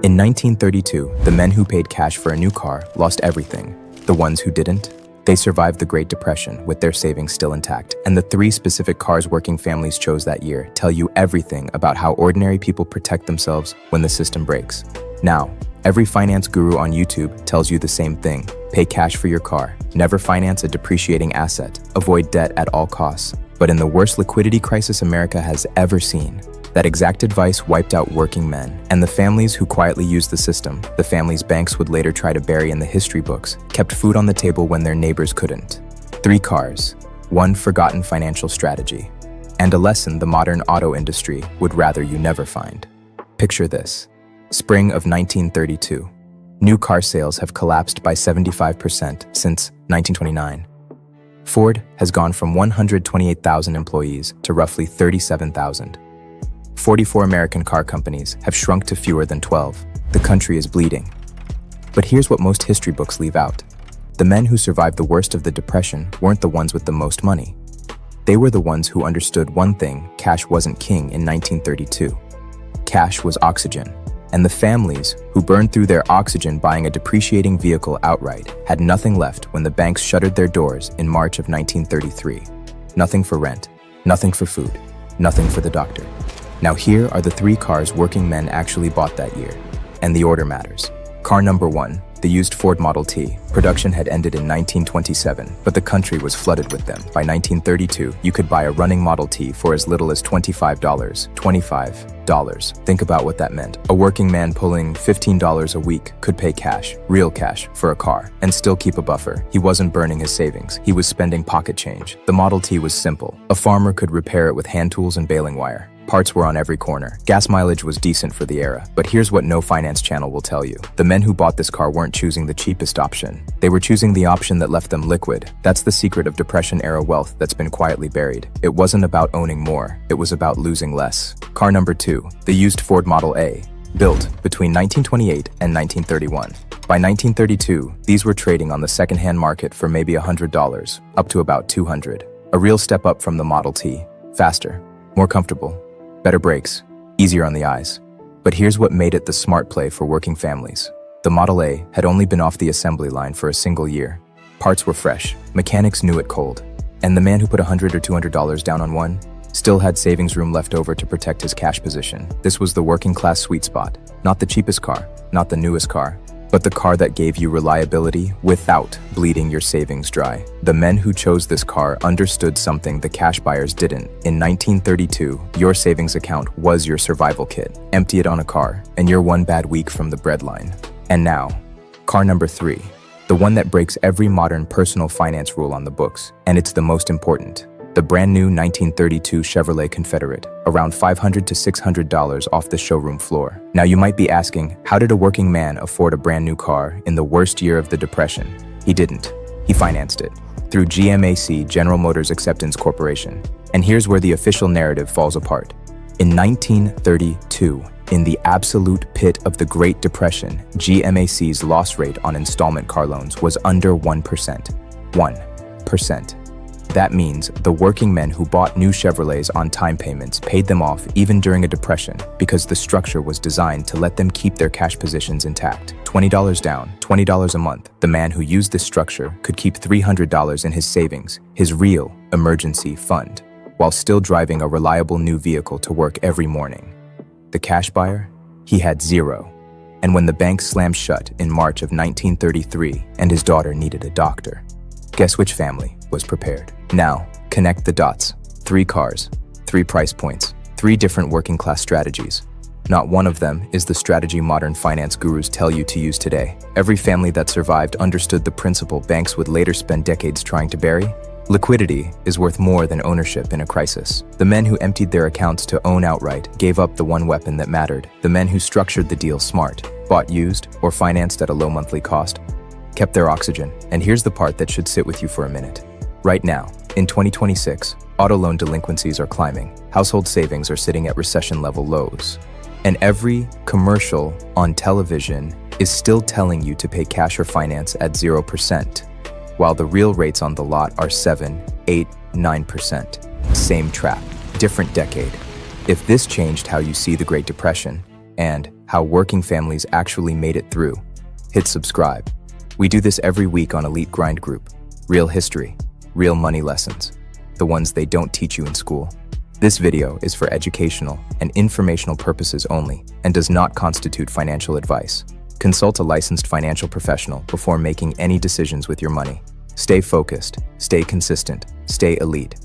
In 1932, the men who paid cash for a new car lost everything. The ones who didn't, they survived the Great Depression with their savings still intact. And the 3 specific cars working families chose that year tell you everything about how ordinary people protect themselves when the system breaks. Now, every finance guru on YouTube tells you the same thing. Pay cash for your car. Never finance a depreciating asset. Avoid debt at all costs. But in the worst liquidity crisis America has ever seen, that exact advice wiped out working men and the families who quietly used the system. The families banks would later try to bury in the history books, kept food on the table when their neighbors couldn't. 3 cars, 1 forgotten financial strategy, and a lesson the modern auto industry would rather you never find. Picture this. Spring of 1932. New car sales have collapsed by 75% since 1929. Ford has gone from 128,000 employees to roughly 37,000. 44 American car companies have shrunk to fewer than 12. The country is bleeding. But here's what most history books leave out. The men who survived the worst of the Depression weren't the ones with the most money. They were the ones who understood one thing: cash wasn't king in 1932. Cash was oxygen. And the families who burned through their oxygen buying a depreciating vehicle outright had nothing left when the banks shuttered their doors in March of 1933. Nothing for rent, nothing for food, nothing for the doctor. Now here are the 3 cars working men actually bought that year. And the order matters. Car number 1, the used Ford Model T. Production had ended in 1927, but the country was flooded with them. By 1932, you could buy a running Model T for as little as $25. $25. Think about what that meant. A working man pulling $15 a week could pay cash, real cash, for a car, and still keep a buffer. He wasn't burning his savings. He was spending pocket change. The Model T was simple. A farmer could repair it with hand tools and baling wire. Parts were on every corner. Gas mileage was decent for the era. But here's what no finance channel will tell you. The men who bought this car weren't choosing the cheapest option. They were choosing the option that left them liquid. That's the secret of Depression-era wealth that's been quietly buried. It wasn't about owning more. It was about losing less. Car number 2, the used Ford Model A. Built between 1928 and 1931. By 1932, these were trading on the second-hand market for maybe $100, up to about $200. A real step up from the Model T. Faster, more comfortable, better brakes, easier on the eyes. But here's what made it the smart play for working families. The Model A had only been off the assembly line for a single year. Parts were fresh, mechanics knew it cold. And the man who put $100 or $200 down on one still had savings room left over to protect his cash position. This was the working class sweet spot. Not the cheapest car, not the newest car, but the car that gave you reliability without bleeding your savings dry. The men who chose this car understood something the cash buyers didn't. In 1932, your savings account was your survival kit. Empty it on a car, and you're one bad week from the breadline. And now, car number 3, the one that breaks every modern personal finance rule on the books, and it's the most important. The brand new 1932 Chevrolet Confederate, around $500 to $600 off the showroom floor. Now you might be asking, how did a working man afford a brand new car in the worst year of the Depression? He didn't. He financed it through GMAC, General Motors Acceptance Corporation. And here's where the official narrative falls apart. In 1932, in the absolute pit of the Great Depression, GMAC's loss rate on installment car loans was under 1%. 1%. That means the working men who bought new Chevrolets on time payments paid them off even during a depression because the structure was designed to let them keep their cash positions intact. $20 down, $20 a month. The man who used this structure could keep $300 in his savings, his real emergency fund, while still driving a reliable new vehicle to work every morning. The cash buyer? He had $0. And when the bank slammed shut in March of 1933 and his daughter needed a doctor, guess which family was prepared? Now, connect the dots. 3 cars, 3 price points, 3 different working class strategies. Not one of them is the strategy modern finance gurus tell you to use today. Every family that survived understood the principle banks would later spend decades trying to bury. Liquidity is worth more than ownership in a crisis. The men who emptied their accounts to own outright gave up the one weapon that mattered. The men who structured the deal smart, bought used or financed at a low monthly cost, kept their oxygen. And here's the part that should sit with you for a minute. Right now, in 2026, auto loan delinquencies are climbing. Household savings are sitting at recession-level lows. And every commercial on television is still telling you to pay cash or finance at 0%, while the real rates on the lot are 7, 8, 9%. Same trap, different decade. If this changed how you see the Great Depression, and how working families actually made it through. Hit subscribe. We do this every week on Elite Grind Group. Real history, real money lessons, the ones they don't teach you in school. This video is for educational and informational purposes only and does not constitute financial advice. Consult a licensed financial professional before making any decisions with your money. Stay focused, stay consistent, stay elite.